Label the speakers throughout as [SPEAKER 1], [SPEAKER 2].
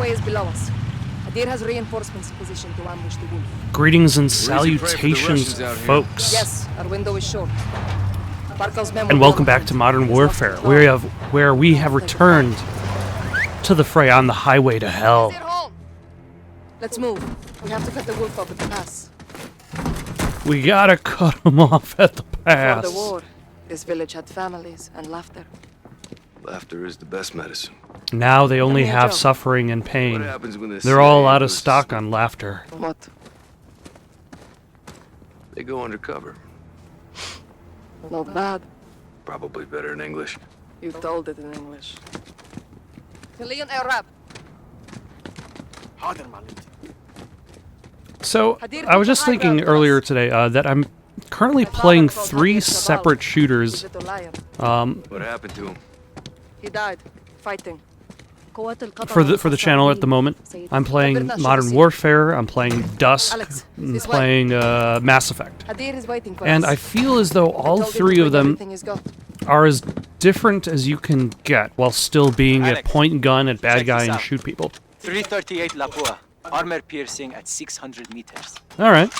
[SPEAKER 1] highway is below us. Adir has reinforcements positioned to ambush the wolf.
[SPEAKER 2] Greetings and salutations, folks.
[SPEAKER 1] Yes, our window is short.
[SPEAKER 2] And welcome back to Modern Warfare, where we have returned to the fray on the highway to hell.
[SPEAKER 1] Let's move. We have to cut the wolf off at the pass.
[SPEAKER 2] We gotta cut him off at the pass.
[SPEAKER 1] Before the war, this village had families and laughter.
[SPEAKER 3] Laughter is the best medicine.
[SPEAKER 2] Now they only have suffering and pain.
[SPEAKER 3] What happens when
[SPEAKER 2] They're all out of stock on laughter.
[SPEAKER 1] What?
[SPEAKER 3] They go undercover.
[SPEAKER 1] Not bad.
[SPEAKER 3] Probably better in English.
[SPEAKER 1] You told it in English. Chilean Arab.
[SPEAKER 2] So, I was just thinking earlier today that I'm currently playing 3 separate shooters.
[SPEAKER 3] What happened to him?
[SPEAKER 1] He died fighting.
[SPEAKER 2] For the channel at the moment. I'm playing Modern Warfare, I'm playing Dusk, I'm playing Mass Effect. And I feel as though all 3 of them are as different as you can get while still being a point and gun at bad guy and shoot people.
[SPEAKER 4] 338 Lapua, armor piercing at 600 meters.
[SPEAKER 2] Alright.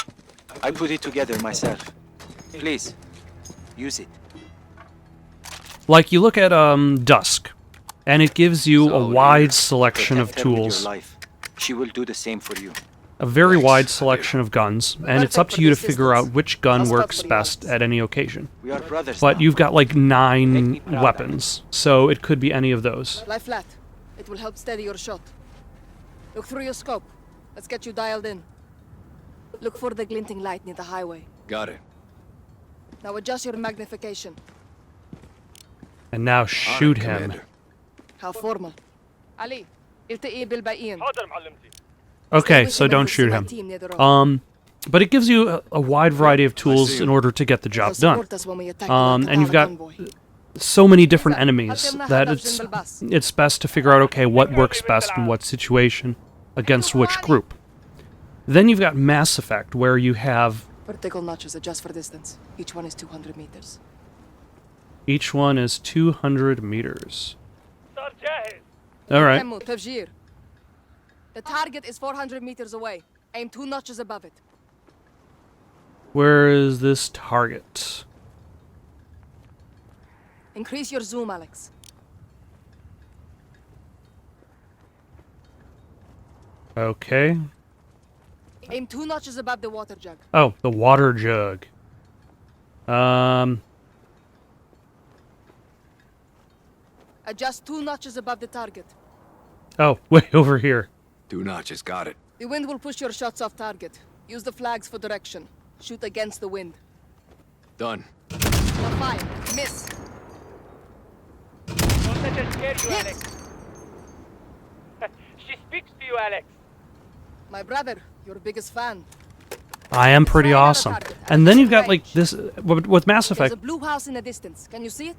[SPEAKER 4] I put it together myself. Please, use it.
[SPEAKER 2] Like, you look at Dusk, and it gives you a wide selection of tools.
[SPEAKER 4] She will do the same for you.
[SPEAKER 2] A very wide selection of guns, and it's up to you to figure out which gun works best at any occasion.
[SPEAKER 4] We are brothers.
[SPEAKER 2] But you've got like 9 weapons, so it could be any of those.
[SPEAKER 1] Lie flat. It will help steady your shot. Look through your scope. Let's get you dialed in. Look for the glinting light near the highway.
[SPEAKER 3] Got it.
[SPEAKER 1] Now adjust your magnification.
[SPEAKER 2] And now shoot him.
[SPEAKER 3] Commander.
[SPEAKER 1] How formal. Ali, التقي بالباقيين.
[SPEAKER 2] Okay, so don't shoot him. But it gives you a wide variety of tools in order to get the job done. And you've got so many different enemies that it's best to figure out, okay, what works best in what situation against which group. Then you've got Mass Effect, where you have...
[SPEAKER 1] Vertical notches adjust for distance. Each one is 200 meters.
[SPEAKER 2] Each one is 200 meters. Alright.
[SPEAKER 1] The target is 400 meters away. Aim 2 notches above it.
[SPEAKER 2] Where is this target?
[SPEAKER 1] Increase your zoom, Alex.
[SPEAKER 2] Okay.
[SPEAKER 1] Aim 2 notches above the water jug.
[SPEAKER 2] Oh, the water jug.
[SPEAKER 1] Adjust 2 notches above the target.
[SPEAKER 2] Oh, way over here.
[SPEAKER 3] 2 notches, got it.
[SPEAKER 1] The wind will push your shots off target. Use the flags for direction. Shoot against the wind.
[SPEAKER 3] Done.
[SPEAKER 1] Now fire. Miss.
[SPEAKER 5] Don't let her scare you, Alex. She speaks to you, Alex.
[SPEAKER 1] My brother, your biggest fan.
[SPEAKER 2] I am pretty awesome. And then you've got like this with Mass Effect.
[SPEAKER 1] There's a blue house in the distance. Can you see it?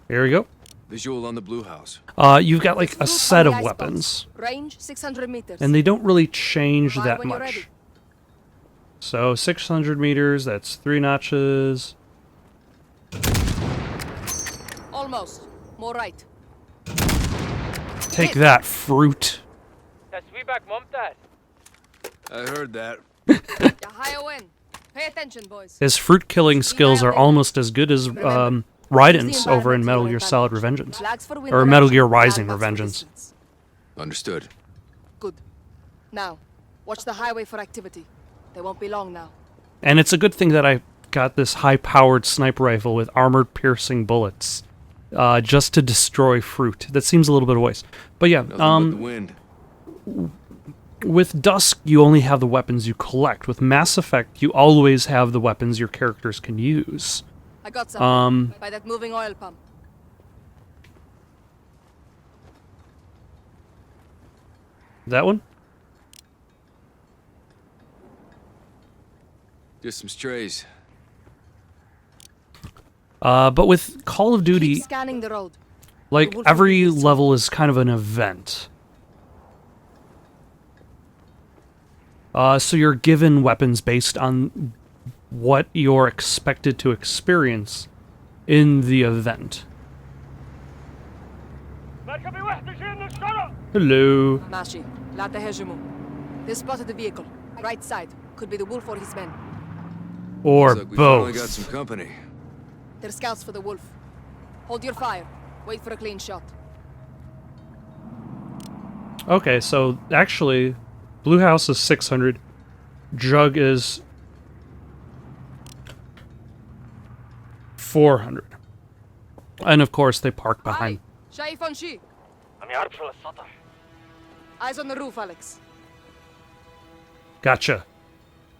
[SPEAKER 2] Here we go.
[SPEAKER 3] Visual on the blue house.
[SPEAKER 2] You've got like a set of weapons.
[SPEAKER 1] Range 600 meters.
[SPEAKER 2] And they don't really change that
[SPEAKER 1] when you're
[SPEAKER 2] much.
[SPEAKER 1] ready.
[SPEAKER 2] So 600 meters, that's 3 notches.
[SPEAKER 1] Almost. More right.
[SPEAKER 2] Take that, fruit.
[SPEAKER 5] That's Weeback Mumtaz.
[SPEAKER 3] I heard that.
[SPEAKER 1] Yahayo in. Pay attention, boys.
[SPEAKER 2] His fruit killing skills are almost as good as Raiden's over in Metal Gear Solid Revengeance. Or Metal Gear Rising Revengeance.
[SPEAKER 3] Understood.
[SPEAKER 1] Good. Now, watch the highway for activity. They won't be long now.
[SPEAKER 2] And it's a good thing that I got this high-powered sniper rifle with armored-piercing bullets. Just to destroy fruit. That seems a little bit of waste. But yeah,
[SPEAKER 3] Nothing but the wind.
[SPEAKER 2] With Dusk, you only have the weapons you collect. With Mass Effect, you always have the weapons your characters can use.
[SPEAKER 1] I got something. By that moving oil pump.
[SPEAKER 2] That one?
[SPEAKER 3] Just some strays.
[SPEAKER 2] But with Call of Duty,
[SPEAKER 1] Keep scanning the road.
[SPEAKER 2] like, every level is kind of an event. So you're given weapons based on what you're expected to experience in the event.
[SPEAKER 5] مركبي وحدة جاية من الشرق.
[SPEAKER 2] Hello.
[SPEAKER 1] Mashi, lata hejumu. They spotted the vehicle. Right side. Could be the wolf or his men.
[SPEAKER 2] Or
[SPEAKER 3] Looks like we finally got
[SPEAKER 2] both.
[SPEAKER 3] some company.
[SPEAKER 1] They're scouts for the wolf. Hold your fire. Wait for a clean shot.
[SPEAKER 2] Okay, so actually, Blue House is 600. Jug is 400. And of course, they park behind.
[SPEAKER 1] Shaif on she. Eyes on the roof, Alex.
[SPEAKER 2] Gotcha.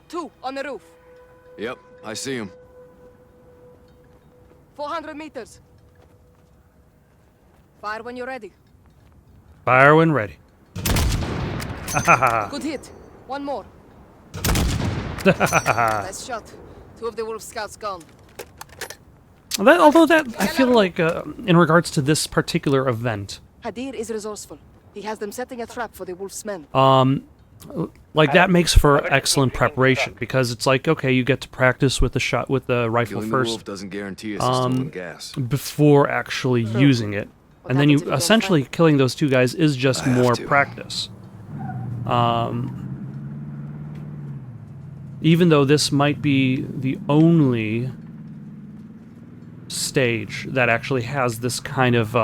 [SPEAKER 1] 2 on the roof.
[SPEAKER 3] Yep, I see him.
[SPEAKER 1] 400 meters. Fire when you're ready.
[SPEAKER 2] Fire when ready.
[SPEAKER 1] Good hit. One more. Nice shot. 2 of the wolf scouts gone.
[SPEAKER 2] Although I feel like, in regards to this particular event,
[SPEAKER 1] Hadir is resourceful. He has them setting a trap for the wolf's men.
[SPEAKER 2] like that makes for excellent preparation because it's like, okay, you get to practice with the rifle
[SPEAKER 3] Killing the
[SPEAKER 2] first
[SPEAKER 3] wolf doesn't guarantee us a stolen gas.
[SPEAKER 2] before actually using it, and then
[SPEAKER 1] happens
[SPEAKER 2] you
[SPEAKER 1] if you don't
[SPEAKER 2] essentially
[SPEAKER 1] find
[SPEAKER 2] killing those 2 guys is just
[SPEAKER 3] I have
[SPEAKER 2] more
[SPEAKER 3] to.
[SPEAKER 2] practice. Even though this might be the only stage that actually has this kind of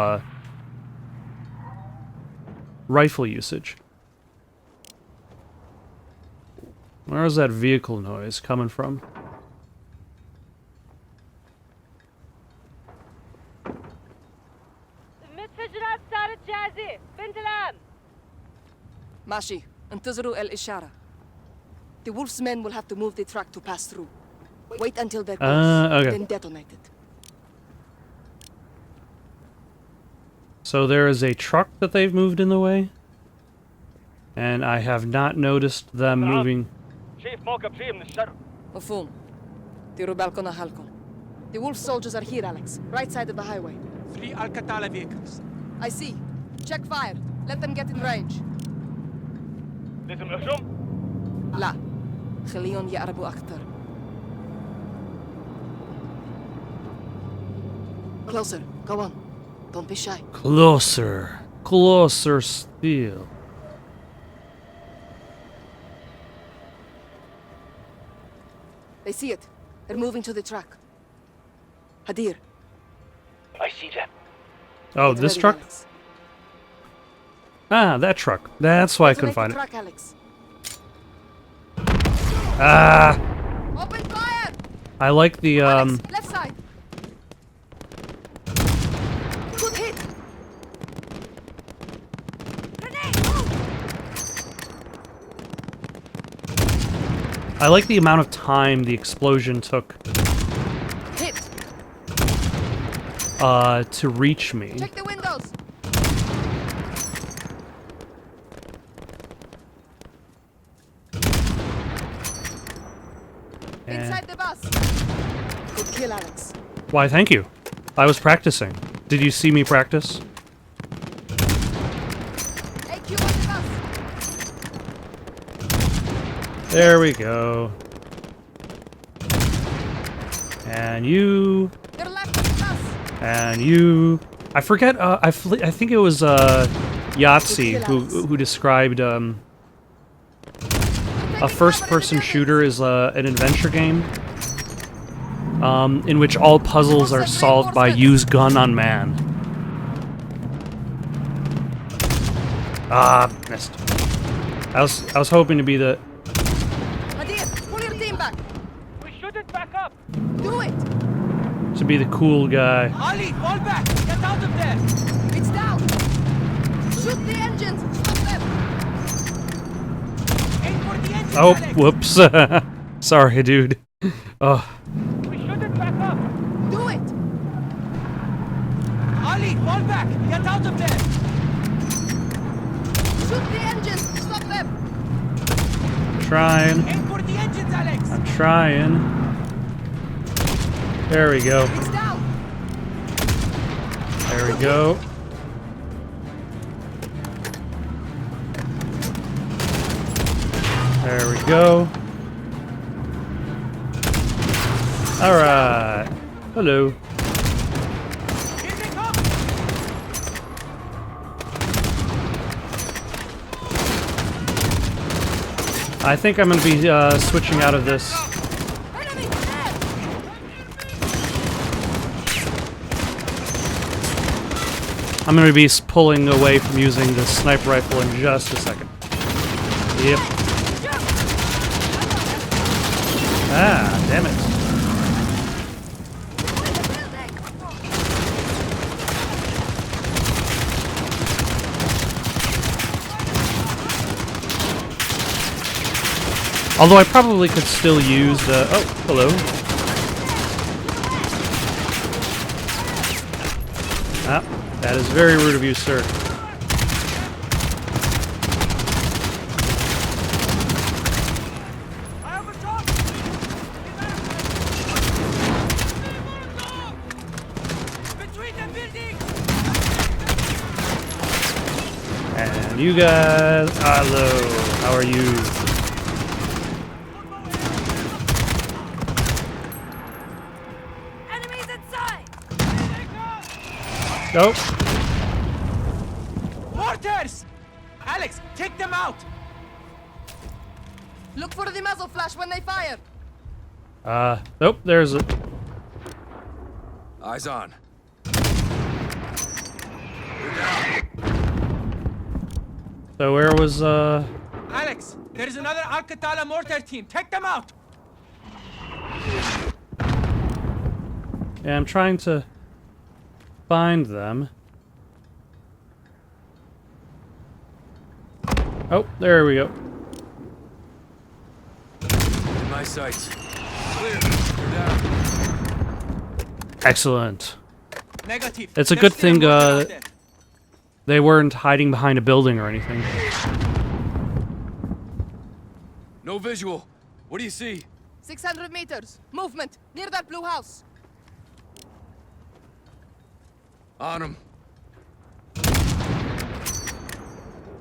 [SPEAKER 2] rifle usage. Where is that vehicle noise coming from?
[SPEAKER 5] المتفجرات صارت جاهزة بنت الآن.
[SPEAKER 1] Mashi, انتظروا الإشارة. The wolf's men will have to move the track to pass through. Wait until they're close,
[SPEAKER 2] okay.
[SPEAKER 1] then detonate it.
[SPEAKER 2] So there is a truck that they've moved in the way, and I have not noticed them moving.
[SPEAKER 5] شايف موقف شيء من الشر.
[SPEAKER 1] مفهوم. ديروا بالكم أهلكم. The wolf soldiers are here, Alex. Right side of the highway.
[SPEAKER 6] 3 Alcatala vehicles.
[SPEAKER 1] I see. Check fire. Let them get in range.
[SPEAKER 5] لازم نهجم.
[SPEAKER 1] لا. خليهم يقربوا أكتر. Closer. Go on. Don't be shy.
[SPEAKER 2] Closer. Closer still.
[SPEAKER 1] They see it. They're moving to the track. Hadir.
[SPEAKER 5] I see them.
[SPEAKER 2] Oh,
[SPEAKER 1] get
[SPEAKER 2] this
[SPEAKER 1] ready,
[SPEAKER 2] truck?
[SPEAKER 1] Alex.
[SPEAKER 2] Ah, that truck. That's why I couldn't
[SPEAKER 1] Detonate
[SPEAKER 2] find
[SPEAKER 1] the
[SPEAKER 2] it.
[SPEAKER 1] track, Alex.
[SPEAKER 2] Ah,
[SPEAKER 1] Open fire!
[SPEAKER 2] I like the
[SPEAKER 1] Alex, left side. Good hit. Grenade, move!
[SPEAKER 2] I like the amount of time the explosion took
[SPEAKER 1] Hit.
[SPEAKER 2] to reach me.
[SPEAKER 1] Check the windows.
[SPEAKER 2] And
[SPEAKER 1] Inside the bus. Good kill, Alex.
[SPEAKER 2] why, thank you. I was practicing. Did you see me practice?
[SPEAKER 1] AQ on the bus.
[SPEAKER 2] There we go. And you,
[SPEAKER 1] They're left of the bus.
[SPEAKER 2] and you. I forget. I think it was Yahtzee who described a first-person shooter is an adventure game in which all puzzles are solved by use gun on man. Ah, missed. I was hoping to be the.
[SPEAKER 1] Hadir, pull your team back.
[SPEAKER 5] We shoot it back up.
[SPEAKER 1] Do it.
[SPEAKER 2] To be the cool guy.
[SPEAKER 6] Ali, fall back! Get out of there!
[SPEAKER 1] It's down. Shoot the engines. Stop them.
[SPEAKER 6] Aim for the engine,
[SPEAKER 2] Oh,
[SPEAKER 6] Alex!
[SPEAKER 2] whoops. Sorry, dude. Oh,
[SPEAKER 5] We shoot it back up.
[SPEAKER 1] Do it.
[SPEAKER 6] Ali, fall back! Get out of there!
[SPEAKER 1] Shoot the engines. Stop them.
[SPEAKER 2] trying.
[SPEAKER 6] Aim for the engines, Alex!
[SPEAKER 2] I'm trying. There we go.
[SPEAKER 1] It's down.
[SPEAKER 2] There we go. There we go. Alright. Hello.
[SPEAKER 6] Here they come!
[SPEAKER 2] I think I'm going to be switching out of this.
[SPEAKER 1] Enemy there!
[SPEAKER 2] I'm going to be pulling away from using the sniper rifle in just a second. Yep. Ah, damn it. Although I probably could still use the... Oh, hello. Ah, that is very rude of you, sir.
[SPEAKER 6] Between the buildings!
[SPEAKER 2] And you guys... Hello. How are you?
[SPEAKER 6] Enemies inside!
[SPEAKER 2] Nope.
[SPEAKER 6] Mortars! Alex, take them out!
[SPEAKER 1] Look for the muzzle flash when they fire.
[SPEAKER 2] Nope, there's a...
[SPEAKER 3] Eyes on.
[SPEAKER 2] So where was,
[SPEAKER 6] Alex, there is another Al-Qatala mortar team. Take them out!
[SPEAKER 2] Yeah, I'm trying to find them. Oh, there we go.
[SPEAKER 3] In my sights. Clear. You're down.
[SPEAKER 2] Excellent.
[SPEAKER 6] Negative.
[SPEAKER 2] It's a
[SPEAKER 6] There's
[SPEAKER 2] good
[SPEAKER 6] still
[SPEAKER 2] thing,
[SPEAKER 6] mortar out there.
[SPEAKER 2] They weren't hiding behind a building or anything.
[SPEAKER 3] No visual. What do you see?
[SPEAKER 1] 600 meters. Movement. Near that blue house.
[SPEAKER 3] On him.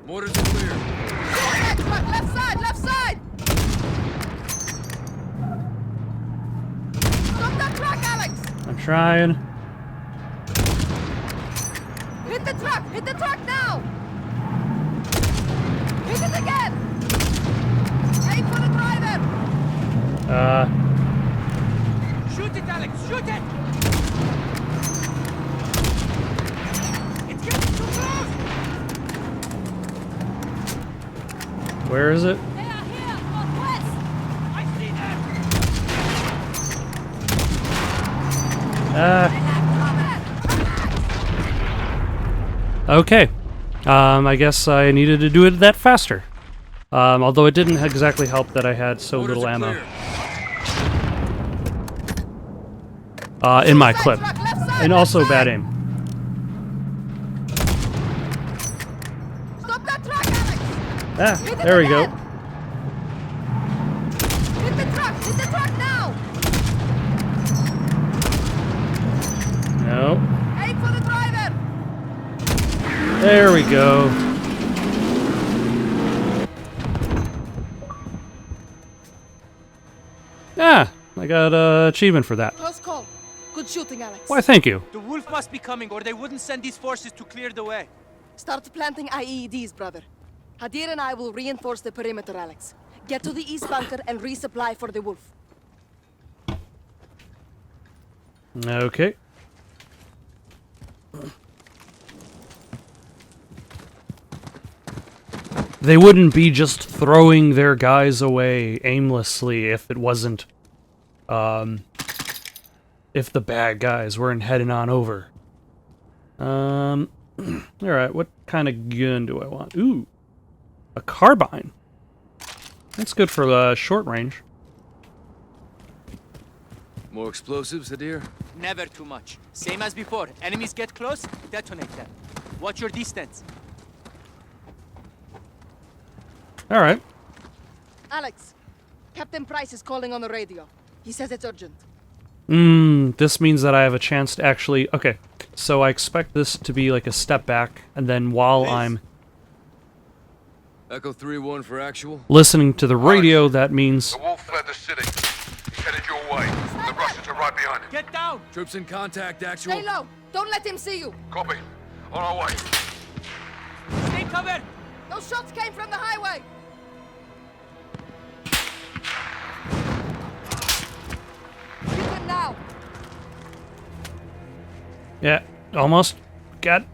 [SPEAKER 3] Mortars are clear.
[SPEAKER 1] Left side! Left side! Stop that truck, Alex!
[SPEAKER 2] I'm trying.
[SPEAKER 1] Hit the truck! Hit the truck now! Hit it again! Aim for the driver!
[SPEAKER 6] Shoot it, Alex! Shoot it! It's getting too close!
[SPEAKER 2] Where is it?
[SPEAKER 1] They are here! Northwest!
[SPEAKER 6] I see them!
[SPEAKER 2] Okay. I guess I needed to do it that faster. Although it didn't exactly help that I had so
[SPEAKER 3] Mortars
[SPEAKER 2] little
[SPEAKER 3] are
[SPEAKER 2] ammo.
[SPEAKER 3] clear.
[SPEAKER 2] In my clip. And also bad aim.
[SPEAKER 1] Stop that truck, Alex!
[SPEAKER 2] Ah,
[SPEAKER 1] Hit it
[SPEAKER 2] there we go.
[SPEAKER 1] again. Hit the truck! Hit the truck now!
[SPEAKER 2] No.
[SPEAKER 1] Aim for the driver!
[SPEAKER 2] There we go. Ah, I got an achievement for that.
[SPEAKER 1] Close call. Good shooting, Alex.
[SPEAKER 2] Why, thank you.
[SPEAKER 6] The wolf must be coming, or they wouldn't send these forces to clear the way.
[SPEAKER 1] Start planting IEDs, brother. Hadir and I will reinforce the perimeter, Alex. Get to the east bunker and resupply for the wolf.
[SPEAKER 2] Okay. They wouldn't be just throwing their guys away aimlessly if it wasn't, if the bad guys weren't heading on over. Alright, what kind of gun do I want? Ooh, a carbine. That's good for short range.
[SPEAKER 3] More explosives, Hadir?
[SPEAKER 6] Never too much. Same as before. Enemies get close, detonate them. Watch your distance.
[SPEAKER 2] Alright.
[SPEAKER 1] Alex, Captain Price is calling on the radio. He says it's urgent.
[SPEAKER 2] This means that I have a chance to actually... Okay, so I expect this to be like a step back, and then while I'm
[SPEAKER 3] Echo 3-1 for actual.
[SPEAKER 2] listening to the radio, that means...
[SPEAKER 7] The wolf fled the city. He's headed your way. The Russians are right behind him.
[SPEAKER 6] Get down!
[SPEAKER 3] Troops in contact, actual.
[SPEAKER 1] Stay low. Don't let him see you.
[SPEAKER 7] Copy. On our way.
[SPEAKER 6] Stay covered!
[SPEAKER 1] Those shots came from the highway.
[SPEAKER 2] Yeah, almost. Got.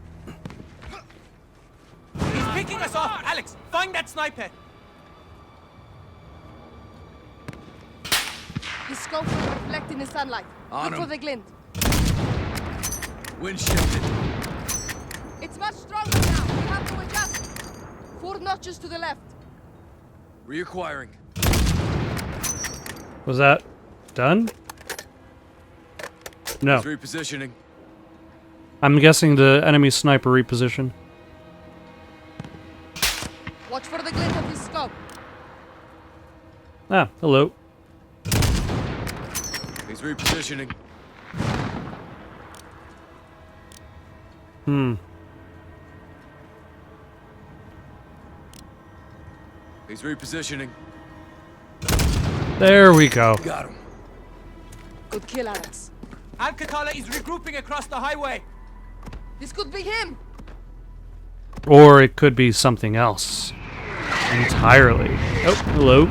[SPEAKER 6] He's picking us off! Alex, find that sniper!
[SPEAKER 1] His scope will reflect in the sunlight.
[SPEAKER 3] On
[SPEAKER 1] Look for
[SPEAKER 3] him.
[SPEAKER 1] the glint.
[SPEAKER 3] Wind shifted.
[SPEAKER 1] It's much stronger now. We have to adjust. 4 notches to the left.
[SPEAKER 3] Reacquiring.
[SPEAKER 2] Was that done? No.
[SPEAKER 3] He's repositioning.
[SPEAKER 2] I'm guessing the enemy sniper reposition.
[SPEAKER 1] Watch for the glint of his scope.
[SPEAKER 2] Ah, hello.
[SPEAKER 3] He's repositioning. He's repositioning.
[SPEAKER 2] There we go.
[SPEAKER 3] Got him.
[SPEAKER 1] Good kill, Alex.
[SPEAKER 6] Al-Qatala is regrouping across the highway.
[SPEAKER 1] This could be him.
[SPEAKER 2] Or it could be something else. Entirely. Oh, hello.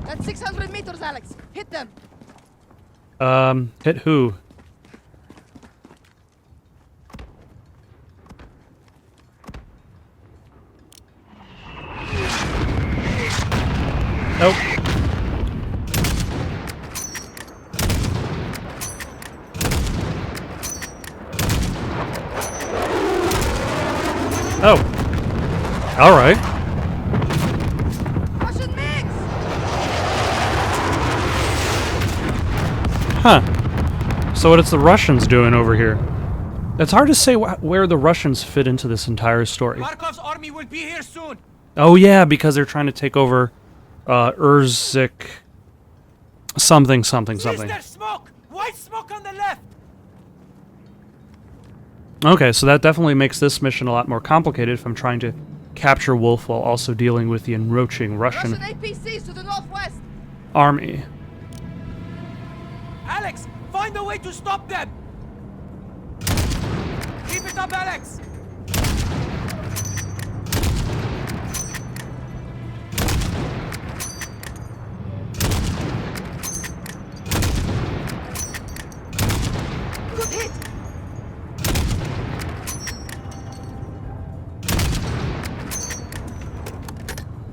[SPEAKER 1] That's 600 meters, Alex. Hit them.
[SPEAKER 2] Hit who? Nope. Oh. All right.
[SPEAKER 1] Russian mix.
[SPEAKER 2] Huh. So what is the Russians doing over here? It's hard to say where the Russians fit into this entire story.
[SPEAKER 6] Markov's army will be here soon.
[SPEAKER 2] Oh yeah, because they're trying to take over Urzik something.
[SPEAKER 6] There's smoke! White smoke on the left!
[SPEAKER 2] Okay, so that definitely makes this mission a lot more complicated if I'm trying to capture Wolf while also dealing with the encroaching Russian
[SPEAKER 1] APCs to the northwest.
[SPEAKER 2] army.
[SPEAKER 6] Alex, find a way to stop them! Keep it up, Alex!
[SPEAKER 1] Good hit.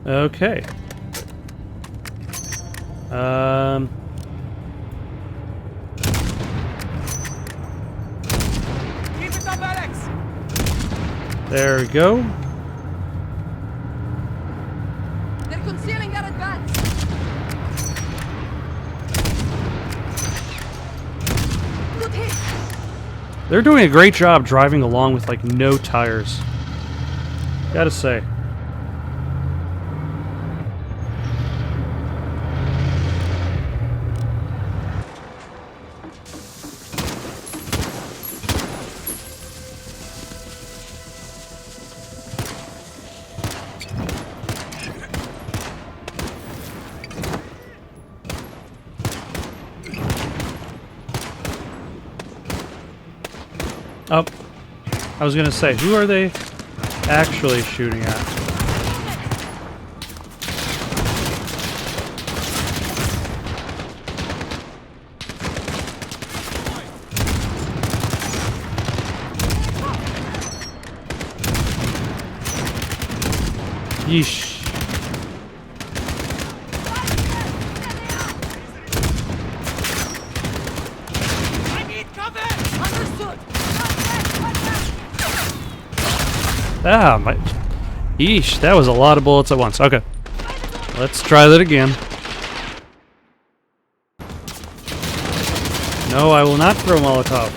[SPEAKER 2] Okay.
[SPEAKER 6] Keep it up, Alex!
[SPEAKER 2] There we go.
[SPEAKER 1] They're concealing their advance. Good hit.
[SPEAKER 2] They're doing a great job driving along with like no tires. Gotta say. Oh, I was gonna say, who are they actually shooting at? Yeesh.
[SPEAKER 6] I need cover!
[SPEAKER 1] Understood.
[SPEAKER 2] Ah, my... Yeesh, that was a lot of bullets at once. Okay. Let's try that again. No, I will not throw a Molotov.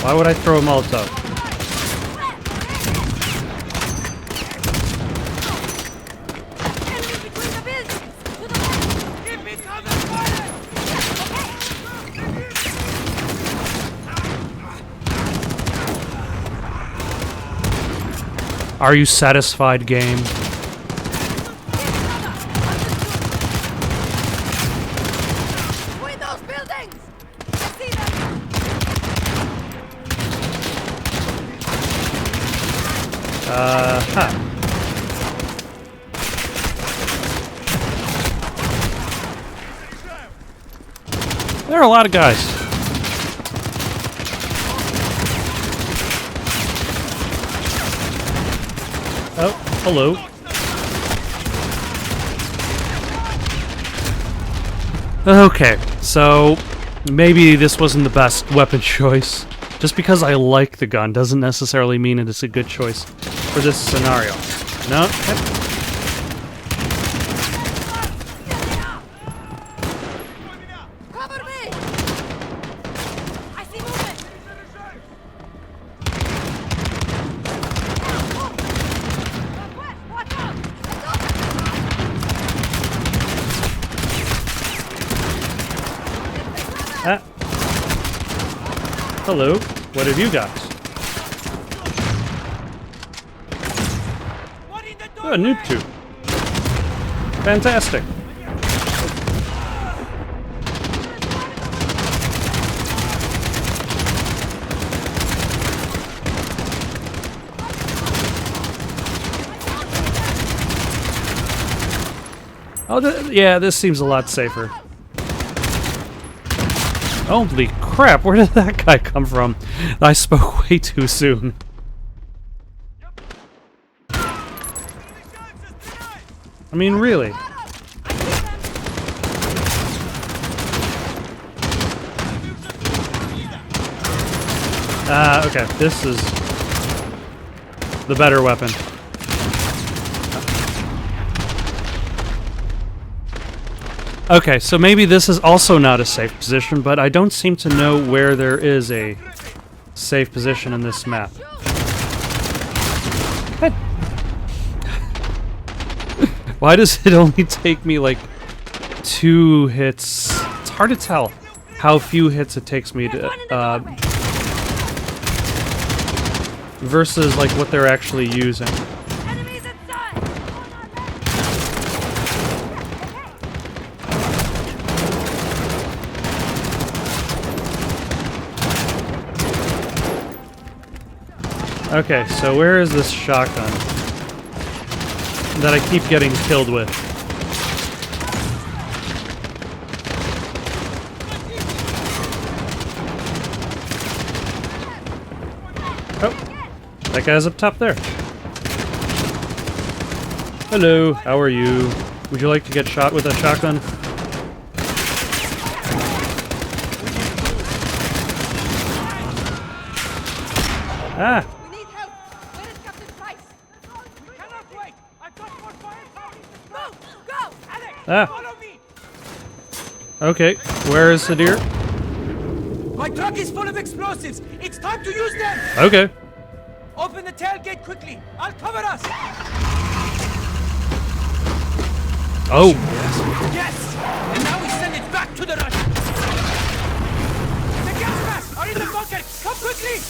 [SPEAKER 2] Why would I throw a Molotov?
[SPEAKER 1] Enemy between the buildings. To the left.
[SPEAKER 6] Give me cover, fire!
[SPEAKER 2] Are you satisfied, game?
[SPEAKER 1] Between those buildings. I see them.
[SPEAKER 2] Huh. There are a lot of guys. Hello. Okay, so maybe this wasn't the best weapon choice. Just because I like the gun doesn't necessarily mean it is a good choice for this scenario. No?
[SPEAKER 1] Cover me! I see movement! Watch out!
[SPEAKER 2] Ah. Hello. What have you got? Oh, a noob tube. Fantastic. Oh, yeah, this seems a lot safer. Holy crap, where did that guy come from? I spoke way too soon. I mean, really. Okay, this is the better weapon. Okay, so maybe this is also not a safe position, but I don't seem to know where there is a safe position in this map. What? Why does it only take me like 2 hits? It's hard to tell how few hits it takes me to versus like what they're actually using. Okay, so where is this shotgun that I keep getting killed with? Oh, that guy's up top there. Hello, how are you? Would you like to get shot with a shotgun? Ah! Ah. Okay, where is the deer?
[SPEAKER 6] My truck is full of explosives. It's time to use them.
[SPEAKER 2] Okay.
[SPEAKER 6] Open the tailgate quickly. I'll cover us.
[SPEAKER 2] Oh.
[SPEAKER 6] Yes. And now we send it back to the Russians. The gas masks are in the bunker. Come quickly.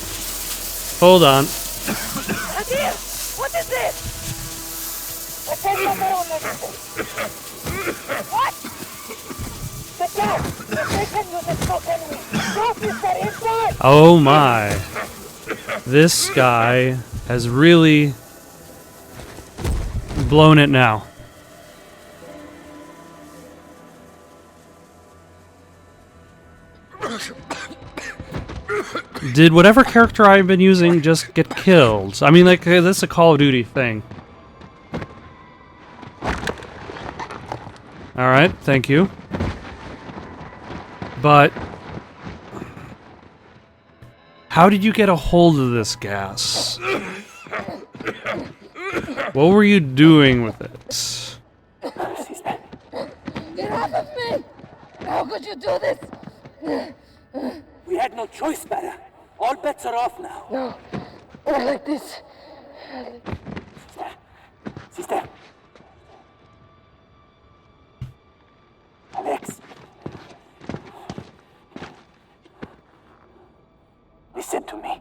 [SPEAKER 2] Hold on.
[SPEAKER 1] Adir! What is this? What? Sit down! They can use the smoke anyway! Officer, inside!
[SPEAKER 2] Oh my. This guy has really blown it now. Did whatever character I've been using just get killed? I mean, like, this is a Call of Duty thing. Alright, thank you. But how did you get a hold of this gas? What were you doing with it?
[SPEAKER 1] Get off of me! How could you do this?
[SPEAKER 6] We had no choice, Barra. All bets are off now.
[SPEAKER 1] No, not like this.
[SPEAKER 6] Sister. Alex. Listen to me.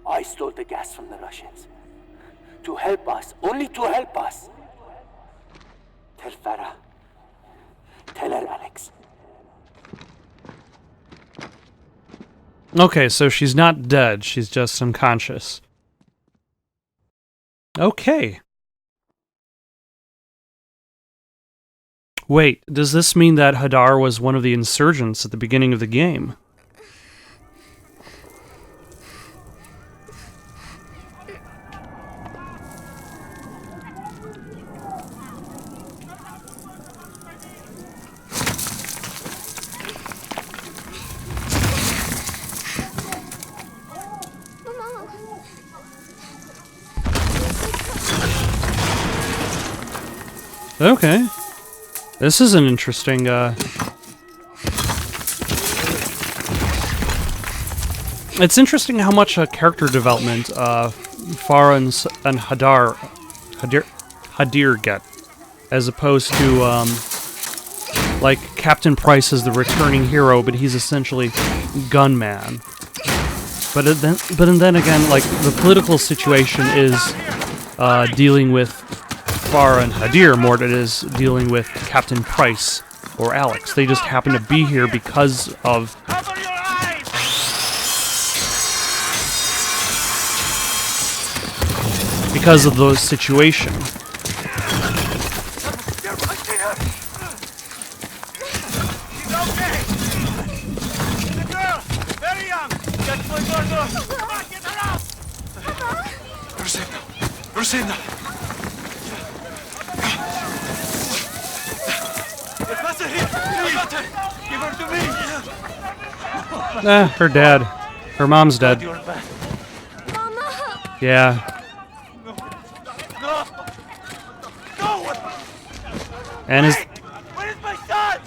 [SPEAKER 6] I stole the gas from the Russians. To help us. Only to help us. Tell Farah. Tell her, Alex.
[SPEAKER 2] Okay, so she's not dead, she's just unconscious. Okay. Wait, does this mean that Hadar was one of the insurgents at the beginning of the game? Okay. This is an interesting, It's interesting how much character development Farah and Hadir get, as opposed to like Captain Price is the returning hero, but he's essentially gunman. But then again, like the political situation is dealing with Farah and Hadir more than it is dealing with Captain Price or Alex. They just happen to be here because of
[SPEAKER 5] Cover your eyes!
[SPEAKER 2] the situation.
[SPEAKER 5] She's okay! The girl! Very young! That's my daughter! Come on, get her out!
[SPEAKER 3] Rosina!
[SPEAKER 5] Professor, here! Give her to me!
[SPEAKER 2] Her dad. Her mom's dead.
[SPEAKER 5] You're back.
[SPEAKER 2] Yeah.
[SPEAKER 5] No! No! What?
[SPEAKER 2] And his...
[SPEAKER 5] Where is my son?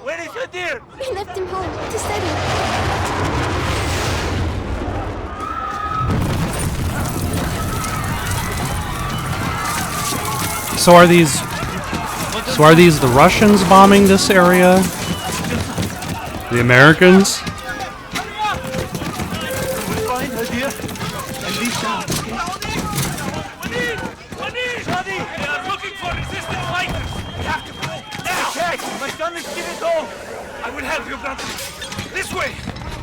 [SPEAKER 5] Where is your dear?
[SPEAKER 8] We left him home to study.
[SPEAKER 2] So are these the Russians bombing this area? The Americans?
[SPEAKER 5] Find her, dear. And leave town, okay? Sonny! They are looking for resistant fighters! We have to go now! Okay, my son is still at home! I will help you, brother! This way!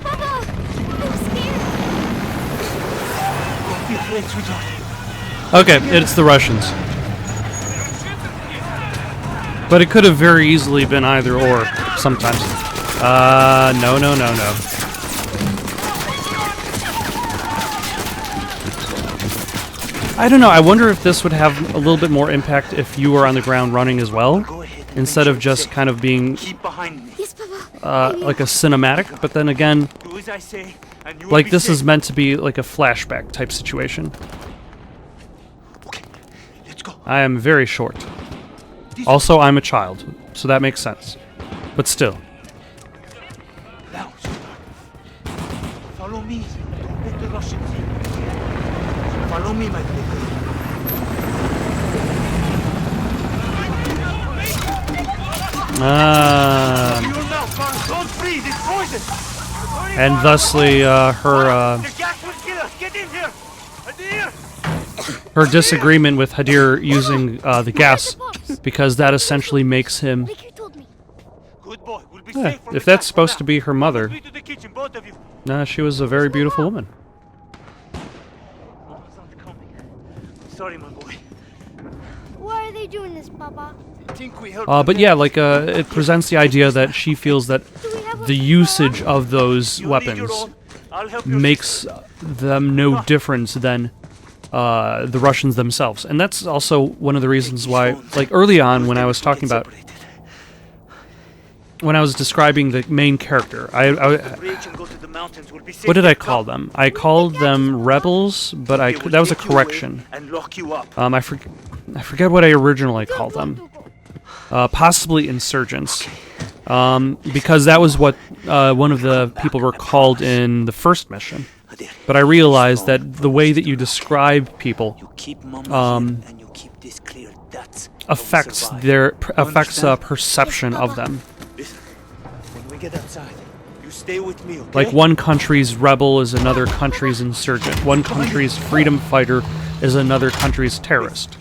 [SPEAKER 8] Papa! I'm scared.
[SPEAKER 5] Don't be afraid, sweetheart.
[SPEAKER 2] Okay, it's the Russians. But it could have very easily been either or, sometimes. No. I don't know, I wonder if this would have a little bit more impact if you were on the ground running as well, instead of just kind of being
[SPEAKER 5] Keep behind me.
[SPEAKER 8] Yes, Papa.
[SPEAKER 2] like a cinematic, but then again,
[SPEAKER 5] Do as I say, and you will
[SPEAKER 2] like
[SPEAKER 5] be
[SPEAKER 2] this
[SPEAKER 5] safe.
[SPEAKER 2] is meant to be like a flashback type situation.
[SPEAKER 5] Okay, let's go.
[SPEAKER 2] I am very short. Also, I'm a child, so that makes sense. But still.
[SPEAKER 5] Now, sweetheart. Follow me. Don't let the Russians see. Follow me, my baby. Your mouth, Farah. Don't breathe. It's poison.
[SPEAKER 2] And thusly, her
[SPEAKER 5] The gas will kill us. Get in here. Hadir!
[SPEAKER 2] disagreement with Hadir using the gas, because that essentially makes him.
[SPEAKER 8] Like you told me.
[SPEAKER 5] Good boy. We'll be
[SPEAKER 2] Yeah,
[SPEAKER 5] safe from
[SPEAKER 2] if
[SPEAKER 5] the
[SPEAKER 2] that's
[SPEAKER 5] gas
[SPEAKER 2] supposed
[SPEAKER 5] now.
[SPEAKER 2] to be her mother,
[SPEAKER 5] Go to the kitchen, both of you.
[SPEAKER 2] nah, she was a very beautiful woman.
[SPEAKER 5] Mama's not coming. Sorry, my boy.
[SPEAKER 8] Why are they doing this, Papa?
[SPEAKER 5] I think we helped
[SPEAKER 2] But yeah, like it presents the idea that she feels that
[SPEAKER 8] Do we have a
[SPEAKER 2] the usage of those
[SPEAKER 5] You need
[SPEAKER 2] weapons
[SPEAKER 5] your own. I'll help your
[SPEAKER 2] makes them no different than the Russians themselves. And that's also one of the reasons why, like early on when I was talking about, when I was describing the main character,
[SPEAKER 5] bridge and go to the mountains. We'll be safe.
[SPEAKER 2] what did I
[SPEAKER 5] Come.
[SPEAKER 2] call them? I called them rebels, but
[SPEAKER 5] They will
[SPEAKER 2] that was a
[SPEAKER 5] take you away
[SPEAKER 2] correction.
[SPEAKER 5] And lock you up.
[SPEAKER 2] I forget what I originally called them. Possibly insurgents. Because that was what one of the people were called in the first mission.
[SPEAKER 5] Hadir,
[SPEAKER 2] But I realized that the way that you describe people
[SPEAKER 5] you keep Mama here and you keep this clear. That's how we
[SPEAKER 2] affects
[SPEAKER 5] survive.
[SPEAKER 2] their
[SPEAKER 5] You
[SPEAKER 2] affects
[SPEAKER 5] understand?
[SPEAKER 2] perception of them.
[SPEAKER 5] Listen, when we get outside, you stay with me, okay?
[SPEAKER 2] Like one country's rebel is another country's insurgent. One country's freedom fighter is another country's terrorist.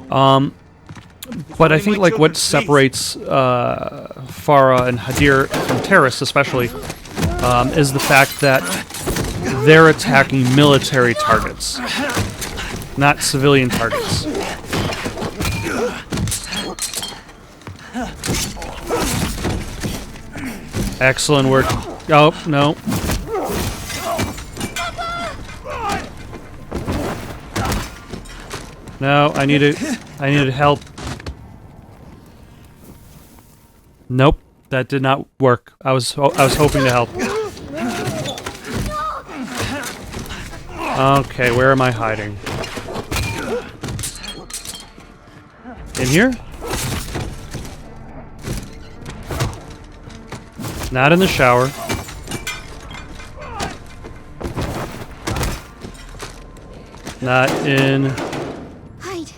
[SPEAKER 2] But I think like what separates Farah and Hadir from terrorists, especially, is the fact that they're attacking military targets, not civilian targets. Excellent work. Oh no. No, I needed help. Nope, that did not work. I was hoping to help. Okay, where am I hiding? In here? Not in the shower. Not in...
[SPEAKER 8] Hide.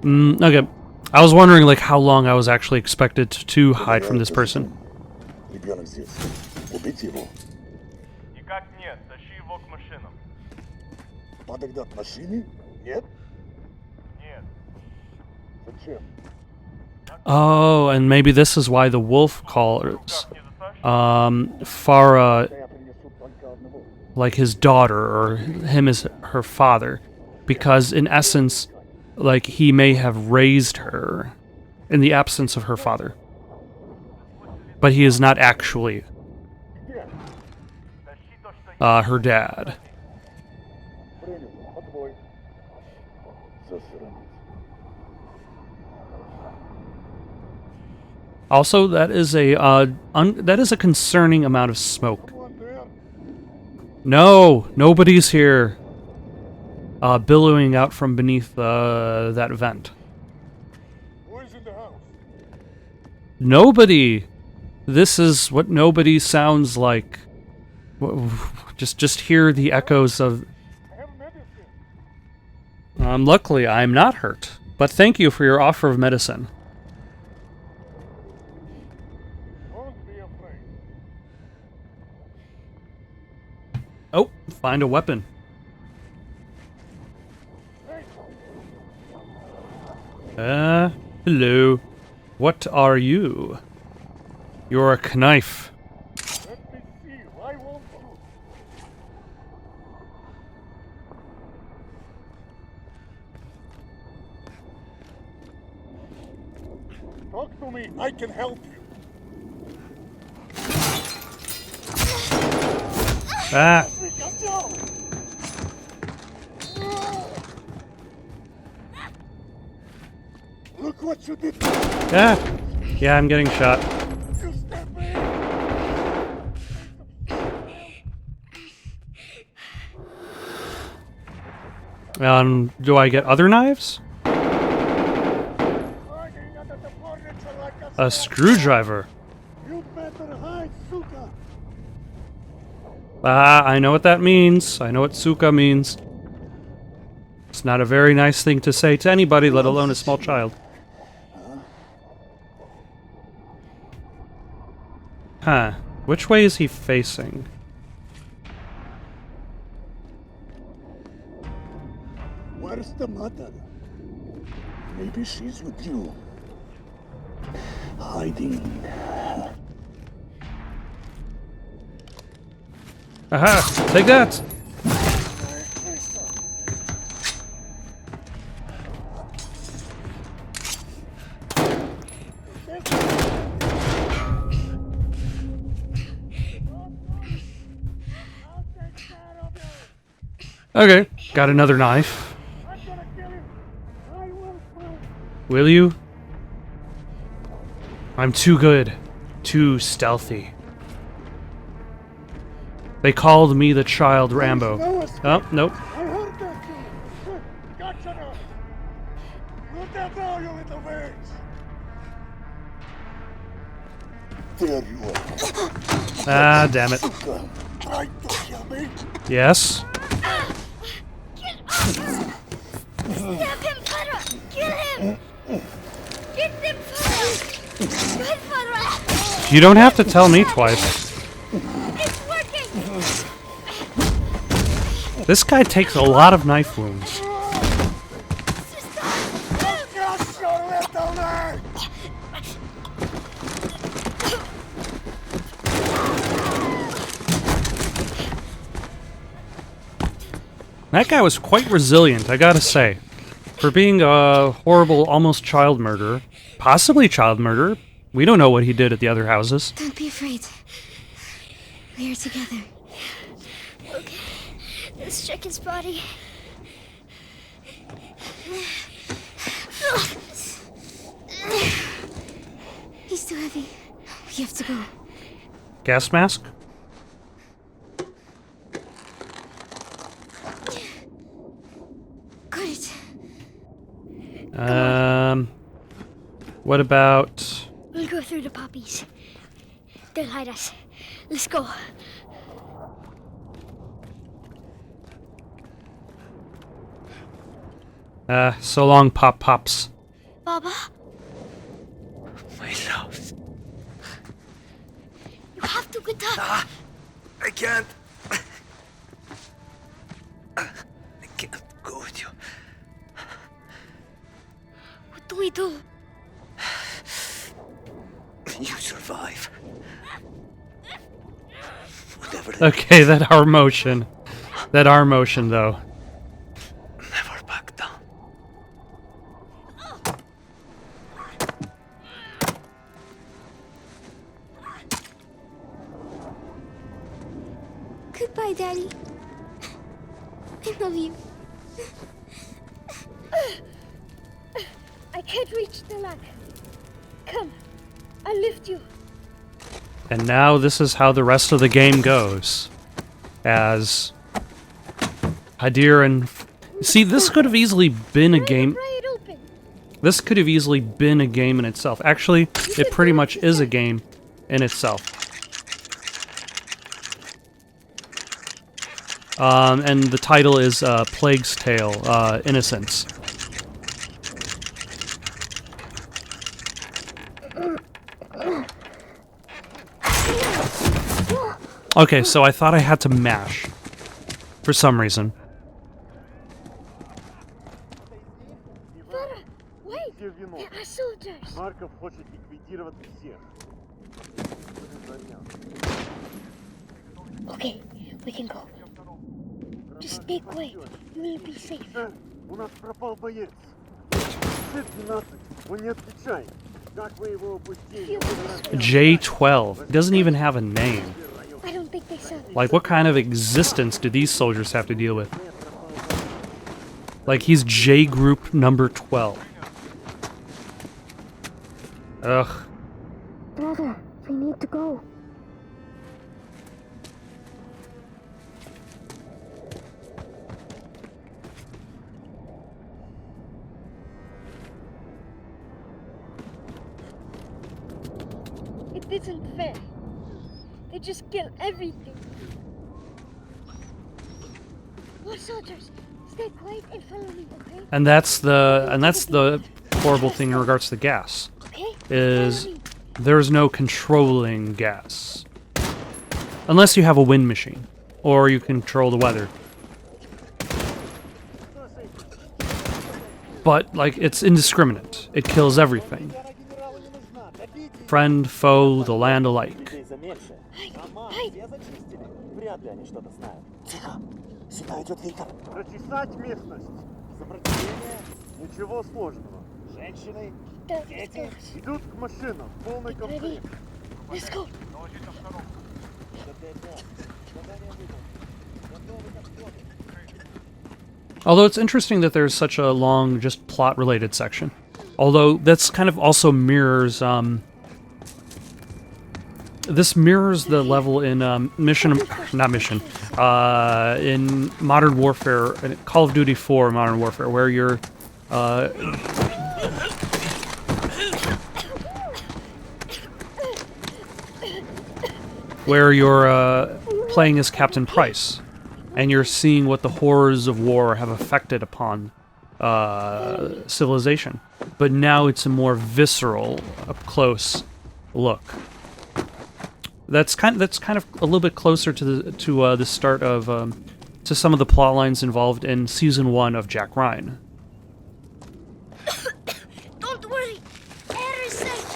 [SPEAKER 2] Okay. I was wondering, like, how long I was actually expected to hide from this person.
[SPEAKER 7] Ребенок здесь. Убить его.
[SPEAKER 5] Никак нет, тащи его к машинам.
[SPEAKER 7] Подогнать машине? Нет?
[SPEAKER 5] Нет.
[SPEAKER 7] Зачем?
[SPEAKER 2] Oh, and maybe this is why the wolf calls Farah
[SPEAKER 7] Я принесу только одного.
[SPEAKER 2] like his daughter, or him as her father, because in essence, like, he may have raised her in the absence of her father, but he is not actually her dad.
[SPEAKER 7] Принял. Отбой. Засранец.
[SPEAKER 2] Also, that is a concerning amount of smoke.
[SPEAKER 7] One there.
[SPEAKER 2] No, nobody's here. Billowing out from beneath that vent.
[SPEAKER 7] Who is in the house?
[SPEAKER 2] Nobody. This is what nobody sounds like. Just hear the echoes of.
[SPEAKER 7] I have medicine.
[SPEAKER 2] Luckily, I'm not hurt. But thank you for your offer of medicine.
[SPEAKER 7] Don't be afraid.
[SPEAKER 2] Oh, find a weapon. Hello. What are you? You're a knife.
[SPEAKER 7] Let me see. Why won't you? Talk to me. I can help you.
[SPEAKER 2] Ah,
[SPEAKER 7] Come down. Look what you did.
[SPEAKER 2] ah. Yeah, I'm getting shot.
[SPEAKER 7] You stabbed me.
[SPEAKER 2] Do I get other knives?
[SPEAKER 7] Hiding under the furniture like a
[SPEAKER 2] A screwdriver.
[SPEAKER 7] You better hide, Suka.
[SPEAKER 2] Ah, I know what that means. I know what suka means. It's not a very nice thing to say to anybody, let alone a small child. Huh. Which way is he facing?
[SPEAKER 7] Where's the mother? Maybe she's with you. Hiding.
[SPEAKER 2] Aha! Take that! Okay, got another knife.
[SPEAKER 7] I'm gonna kill him. I will find.
[SPEAKER 2] Will you? I'm too good. Too stealthy. They called me the child Rambo. Oh, nope.
[SPEAKER 7] I heard that too. Gotcha now. Look at all you little birds. There you are.
[SPEAKER 2] Ah, damn it.
[SPEAKER 7] Suka, tried to kill me.
[SPEAKER 2] Yes?
[SPEAKER 8] Stab him, Farah! Kill him! Get them, Farah! Good, Farah!
[SPEAKER 2] You don't have to tell me twice.
[SPEAKER 8] It's working!
[SPEAKER 2] This guy takes a lot of knife wounds.
[SPEAKER 7] Just your little leg.
[SPEAKER 2] That guy was quite resilient, I gotta say. For being a horrible, almost child murderer. Possibly child murder. We don't know what he did at the other houses.
[SPEAKER 8] Don't be afraid. We are together. Okay. Let's check his body. He's too heavy. We have to go.
[SPEAKER 2] Gas mask?
[SPEAKER 8] Got it.
[SPEAKER 2] What about...
[SPEAKER 8] We'll go through the poppies. They'll hide us. Let's go.
[SPEAKER 2] So long, Pops.
[SPEAKER 8] Baba,
[SPEAKER 5] My love.
[SPEAKER 8] you have to get up.
[SPEAKER 5] I can't. I can't go with you.
[SPEAKER 8] What do we do?
[SPEAKER 5] You survive. Whatever.
[SPEAKER 2] Okay, that arm motion. That arm motion, though.
[SPEAKER 5] Never back down.
[SPEAKER 8] Goodbye, Daddy. I love you. I can't reach the ladder. Come, I'll lift you.
[SPEAKER 2] And now this is how the rest of the game goes. As Hadir and... See, this could have easily been a game...
[SPEAKER 8] Pry it open.
[SPEAKER 2] This could have easily been a game in itself. Actually, it pretty much is a game in itself. And the title is Plague's Tale, Innocence. Okay, so I thought I had to mash. For some reason.
[SPEAKER 8] Farah, wait! There are soldiers.
[SPEAKER 7] Марков хочет ликвидировать всех.
[SPEAKER 8] Okay, we can go. Just stay quiet. You will be safe.
[SPEAKER 7] У нас пропал боец. Ш-12, он не отвечает. Как вы его упустили?
[SPEAKER 2] J12. He doesn't even have a name.
[SPEAKER 8] I don't think they saw me.
[SPEAKER 2] Like, what kind of existence do these soldiers have to deal with? Like, he's J group number 12. Ugh.
[SPEAKER 8] Brother, we need to go. It isn't fair. They just kill everything. More soldiers. Stay quiet and follow me, okay?
[SPEAKER 2] And that's the horrible thing in regards to gas.
[SPEAKER 8] Okay?
[SPEAKER 2] Is
[SPEAKER 8] Follow me.
[SPEAKER 2] there's no controlling gas. Unless you have a wind machine. Or you control the weather. But, like, it's indiscriminate. It kills everything. Friend, foe, the land alike.
[SPEAKER 7] Прочесать местность. Сопротивление? Ничего сложного. Женщины, дети идут к машинам. Полный комплект.
[SPEAKER 8] Let's go.
[SPEAKER 2] Although it's interesting that there's such a long, just plot-related section. Although that's kind of also mirrors, this mirrors the level in in Modern Warfare, in Call of Duty 4 Modern Warfare, where you're, playing as Captain Price, and you're seeing what the horrors of war have affected upon civilization. But now it's a more visceral, up-close look. That's kind of a little bit closer to the start of to some of the plot lines involved in season 1 of Jack Ryan.
[SPEAKER 8] Don't worry. Air is safe.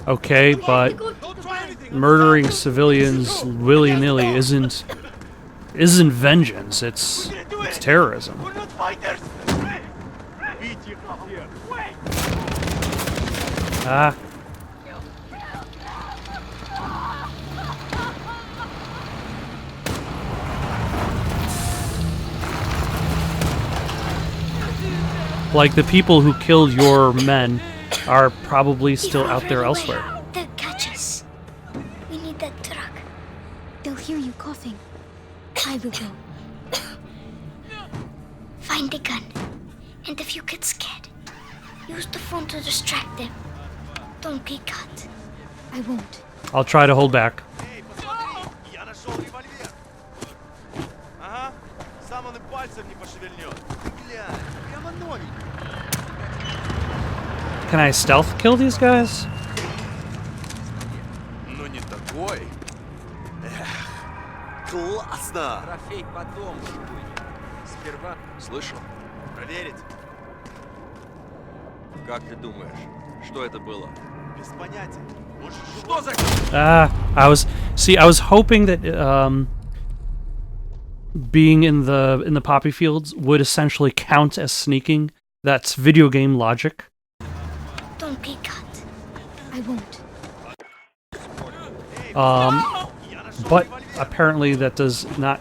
[SPEAKER 2] Okay, but murdering civilians willy-nilly isn't vengeance. It's terrorism.
[SPEAKER 5] We're not fighters!
[SPEAKER 2] Ah. Like, the people who killed your men are probably still out there elsewhere.
[SPEAKER 8] They'll catch us. We need that truck. They'll hear you coughing. I will go. Find the gun. And if you get scared, use the phone to distract them. Don't get caught. I won't.
[SPEAKER 2] I'll try to hold back.
[SPEAKER 7] Я нашел револьвер. Ага, сам он и пальцем не пошевельнет. Глянь, прямо новенький.
[SPEAKER 2] Can I stealth kill these guys?
[SPEAKER 7] Ну не такой. Эх, классно.
[SPEAKER 3] Трофей потом будет. Сперва... Слышал?
[SPEAKER 7] Проверить?
[SPEAKER 3] Как ты думаешь, что это было?
[SPEAKER 7] Без понятия. Может,
[SPEAKER 3] Что за...
[SPEAKER 2] I was hoping that being in the poppy fields would essentially count as sneaking. That's video game logic.
[SPEAKER 8] Don't get caught. I won't.
[SPEAKER 2] But apparently that does not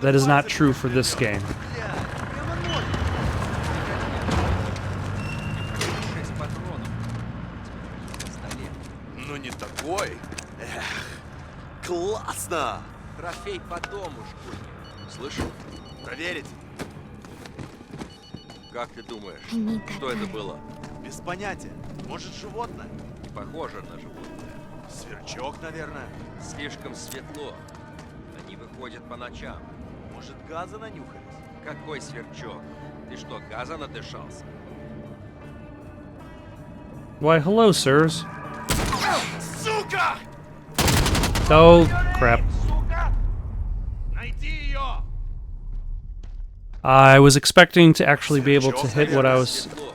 [SPEAKER 2] that is not true for this game.
[SPEAKER 7] Ну не такой. Эх, классно.
[SPEAKER 3] Трофей по дому, Слышал?
[SPEAKER 7] Проверить?
[SPEAKER 3] Как ты думаешь,
[SPEAKER 8] I need that
[SPEAKER 3] что это
[SPEAKER 8] gun.
[SPEAKER 3] было?
[SPEAKER 7] Без понятия. Может, животное?
[SPEAKER 3] Не похоже на животное.
[SPEAKER 7] Сверчок, наверное.
[SPEAKER 3] Слишком светло. Они выходят по ночам.
[SPEAKER 7] Может, газа нанюхались?
[SPEAKER 3] Какой сверчок? Ты что, газа надышался?
[SPEAKER 2] Why, hello, sirs.
[SPEAKER 7] Сука!
[SPEAKER 2] Oh, crap.
[SPEAKER 7] Сука! Найди ее!
[SPEAKER 2] I was expecting to actually be able to hit what I was
[SPEAKER 3] Светло.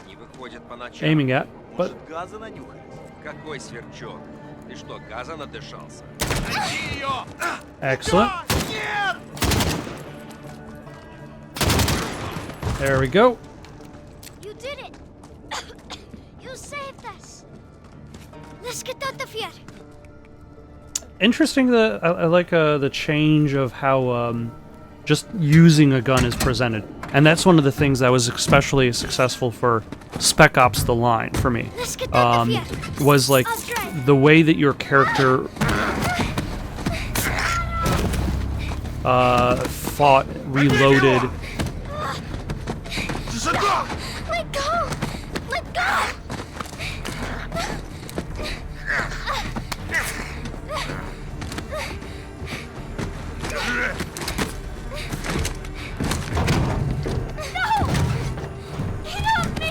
[SPEAKER 3] Они выходят по ночам.
[SPEAKER 2] aiming at, but
[SPEAKER 7] Может, газа нанюхались?
[SPEAKER 3] Какой сверчок? Ты что, газа надышался?
[SPEAKER 7] Найди ее!
[SPEAKER 2] excellent.
[SPEAKER 7] Нет!
[SPEAKER 2] There we go.
[SPEAKER 8] You did it! You saved us! Let's get out of here!
[SPEAKER 2] Interesting that I like the change of how just using a gun is presented, and that's one of the things that was especially successful for Spec Ops: The Line for me.
[SPEAKER 8] Let's get out of here!
[SPEAKER 2] Was like
[SPEAKER 8] I'll drive.
[SPEAKER 2] the way that your character fought, reloaded.
[SPEAKER 8] Let go! Let go! No! Help me!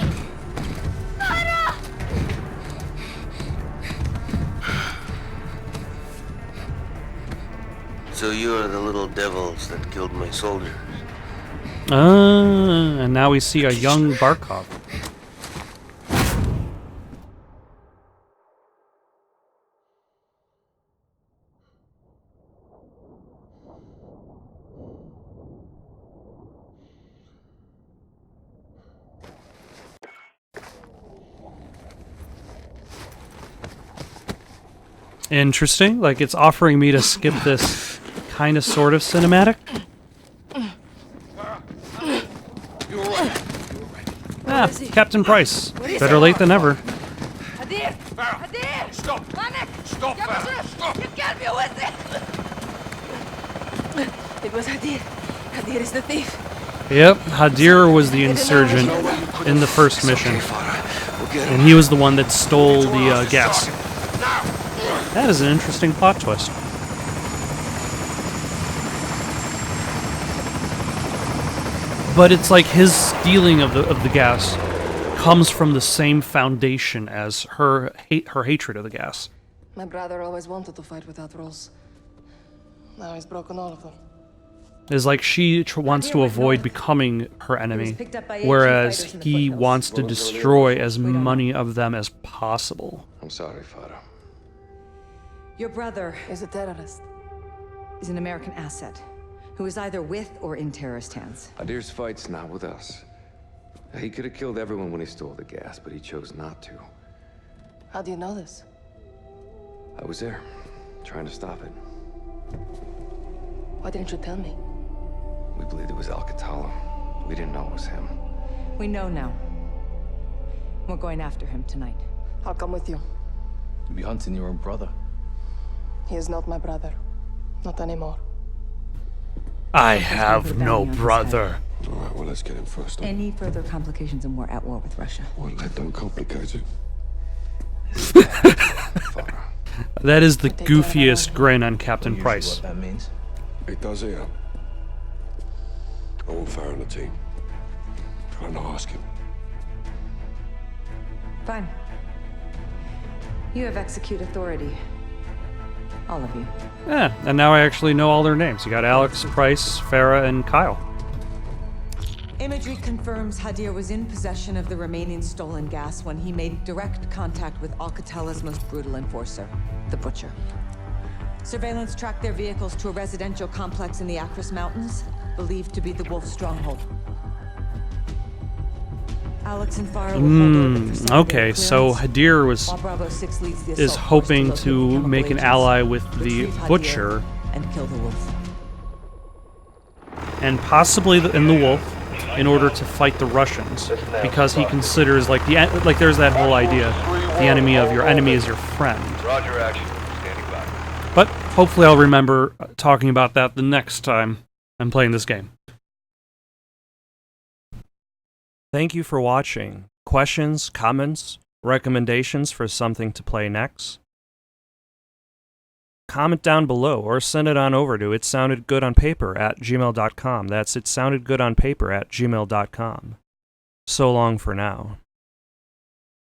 [SPEAKER 8] Tara!
[SPEAKER 9] So you are the little devils that killed my soldiers.
[SPEAKER 2] And now we see a young Barkov. Interesting. Like, it's offering me to skip this kind of sort of cinematic. Ah, Captain Price. Better late than never.
[SPEAKER 1] Hadir! Hadir!
[SPEAKER 5] Stop!
[SPEAKER 1] Manek!
[SPEAKER 5] Stop! Stop!
[SPEAKER 1] You can't be with it! It was Hadir. Hadir is the thief.
[SPEAKER 2] Yep, Hadir was the insurgent in the first mission. And he was the one that stole the gas. That is an interesting plot twist. But it's like his stealing of the gas comes from the same foundation as her hatred of the gas.
[SPEAKER 1] My brother always wanted to fight without rules. Now he's broken all of them.
[SPEAKER 2] is like she wants to avoid becoming her enemy, whereas he wants to destroy as many of them as possible.
[SPEAKER 10] I'm sorry, Farah.
[SPEAKER 11] Your brother
[SPEAKER 1] Is a terrorist.
[SPEAKER 11] is an American asset who is either with or in terrorist hands.
[SPEAKER 10] Adir's fight's not with us. He could have killed everyone when he stole the gas, but he chose not to.
[SPEAKER 1] How do you know this?
[SPEAKER 10] I was there, trying to stop it.
[SPEAKER 1] Why didn't you tell me?
[SPEAKER 10] We believed it was Al-Qatala. We didn't know it was him.
[SPEAKER 11] We know now. We're going after him tonight.
[SPEAKER 1] I'll come with you.
[SPEAKER 12] You'll be hunting your own brother.
[SPEAKER 1] He is not my brother. Not anymore.
[SPEAKER 2] I have no brother.
[SPEAKER 10] All right, well, let's get him first.
[SPEAKER 11] Any further complications and we're at war with Russia.
[SPEAKER 10] Well, that don't complicate it.
[SPEAKER 2] That is the goofiest grin on Captain Price.
[SPEAKER 12] What that means?
[SPEAKER 10] It does here. I want Farah on the team. Try not ask him.
[SPEAKER 11] Fine. You have execute authority. All of you.
[SPEAKER 2] Yeah, and now I actually know all their names. You got Alex, Price, Farah, and Kyle.
[SPEAKER 11] Imagery confirms Hadir was in possession of the remaining stolen gas when he made direct contact with Al-Qatala's most brutal enforcer, the Butcher. Surveillance tracked their vehicles to a residential complex in the Akros Mountains, believed to be the Wolf stronghold. Alex and Farah will hold over for
[SPEAKER 2] okay, so Hadir
[SPEAKER 11] while Bravo 6 leads the
[SPEAKER 2] is
[SPEAKER 11] assault
[SPEAKER 2] hoping
[SPEAKER 11] force
[SPEAKER 2] to
[SPEAKER 11] locate
[SPEAKER 2] make an
[SPEAKER 11] chemical
[SPEAKER 2] ally
[SPEAKER 11] agents,
[SPEAKER 2] with the
[SPEAKER 11] retrieve Hadir,
[SPEAKER 2] Butcher,
[SPEAKER 11] and kill the Wolf.
[SPEAKER 2] and possibly in the Wolf, in order to fight the Russians, because he considers like there's that whole idea, the enemy of your enemy is your friend.
[SPEAKER 10] Roger, action. Standing by.
[SPEAKER 2] But hopefully I'll remember talking about that the next time I'm playing this game. Thank you for watching. Questions, comments, recommendations for something to play next? Comment down below or send it on over to itsoundedgoodonpaper@gmail.com. That's itsoundedgoodonpaper@gmail.com. So long for now.